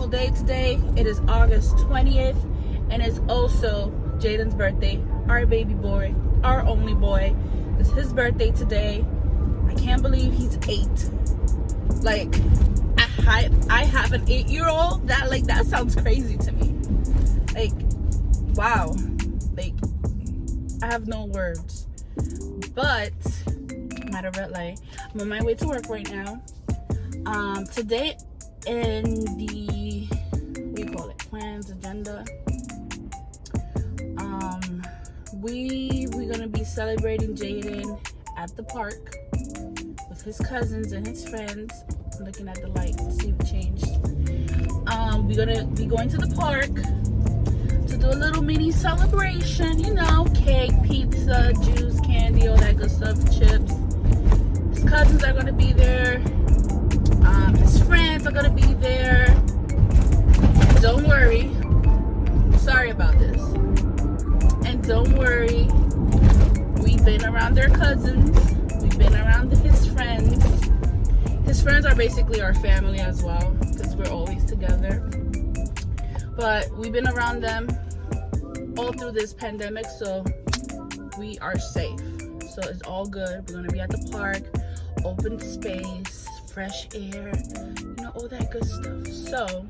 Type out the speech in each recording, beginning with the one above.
day today. It is August 20th, and it's also Jayden's birthday, our baby boy, our only boy. It's his birthday today. I can't believe he's 8. Like, I have an 8-year-old. That sounds crazy to me. Like, wow. Like, I have no words. But I'm at a red light. I'm on my way to work right now. Today in the, what do you call it, plans, agenda, we're gonna be celebrating Jayden at the park with his cousins and his friends. I'm looking at the light to see if it changed. We're gonna be going to the park to do a little mini celebration, you know, cake, pizza, juice, candy, all that good stuff, chips. His cousins are gonna be there. His friends are gonna be there. Don't worry. Sorry about this. And don't worry. We've been around their cousins. We've been around his friends. His friends are basically our family as well, because we're always together. But we've been around them all through this pandemic, so we are safe. So it's all good. We're gonna be at the park, open space, fresh air, you know, all that good stuff. So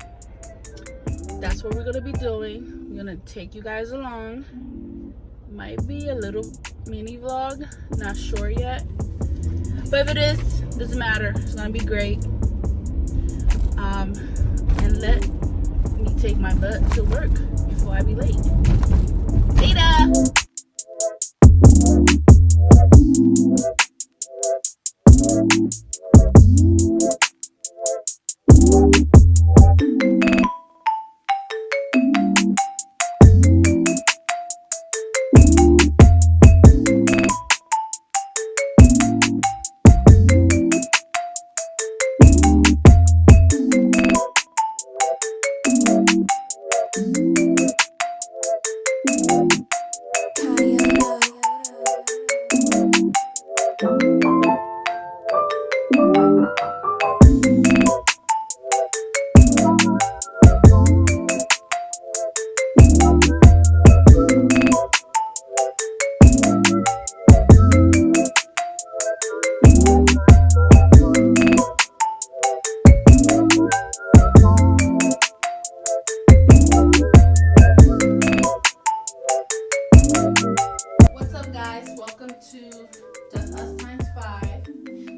that's what we're gonna be doing. We're gonna take you guys along. Might be a little mini vlog, not sure yet. But if it is, doesn't matter. It's gonna be great. And let me take my butt to work before I be late. Later!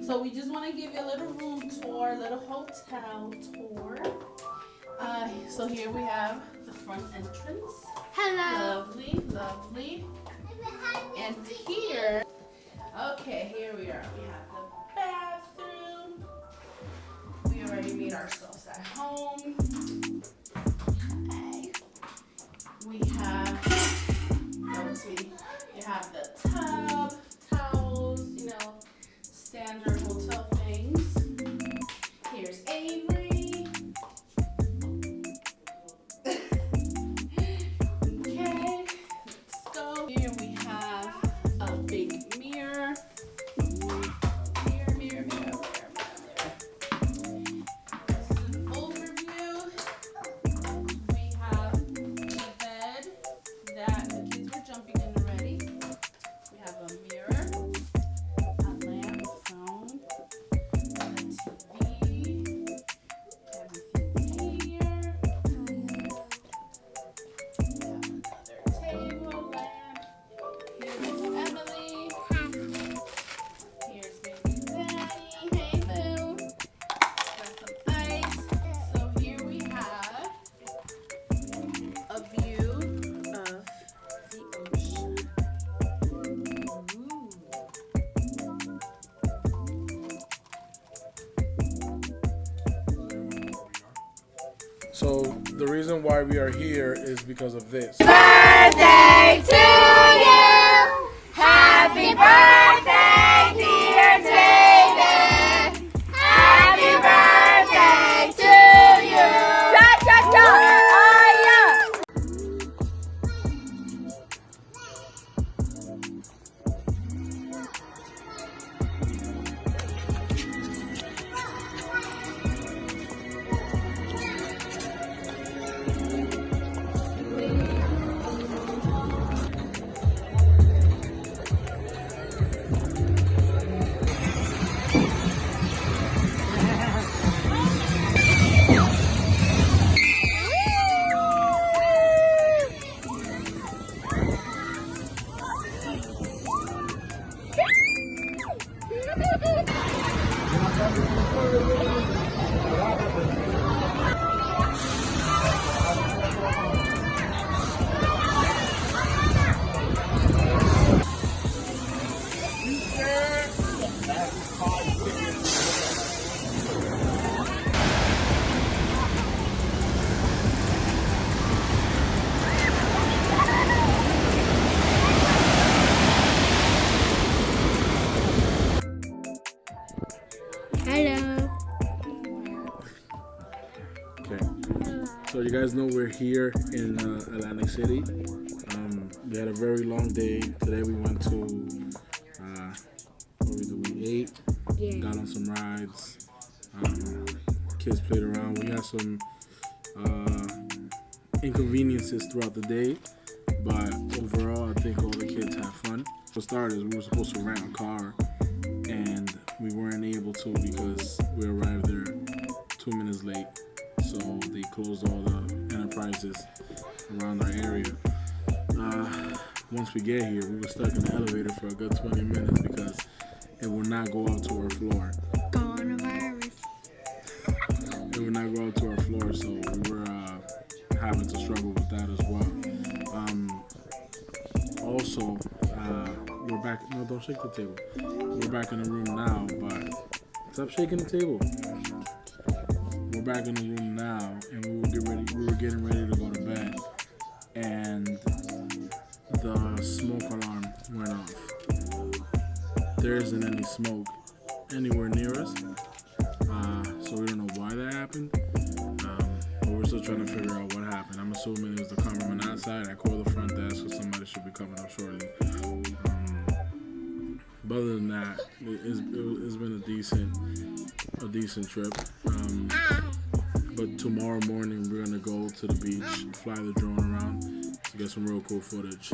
So we just want to give you a little room tour, a little hotel tour. So here we have the front entrance. Hello. Lovely, lovely. And here, okay, here we are. We have the bathroom. We already made ourselves at home. Okay. We have, let's see, you have the tub, towels, you know, standard hotel things. Here's Avery. Okay, let's go. Here we have a big mirror. Mirror. This is an overview. We have the bed that the kids were jumping in already. We have a mirror. So the reason why we are here is because of this. Birthday to you! Happy birthday, dear Jayden! Happy birthday to you! Cha-cha-cha! you guys know, we're here in Atlantic City. We had a very long day. Today we went to, we ate, got on some rides, kids played around. We had some inconveniences throughout the day, but overall I think all the kids had fun. For starters, we were supposed to rent a car and we weren't able to because we arrived there 2 minutes late. So they closed all the enterprises around our area. Once we get here, we were stuck in the elevator for a good 20 minutes because it would not go up to our floor. Coronavirus. It would not go up to our floor, so we were having to struggle with that as well. Also, we're back. No, don't shake the table. We're back in the room now, but stop shaking the table. We're back in the room now, and we were getting ready to go to bed, and the smoke alarm went off. There isn't any smoke anywhere near us, so we don't know why that happened. But we're still trying to figure out what happened. I'm assuming it was the cameraman outside. I called the front desk, so somebody should be coming up shortly. But other than that, it's been a decent trip. But tomorrow morning we're gonna go to the beach, fly the drone around to get some real cool footage.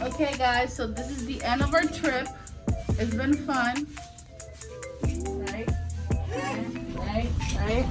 Okay guys, so this is the end of our trip. It's been fun. Right? Right?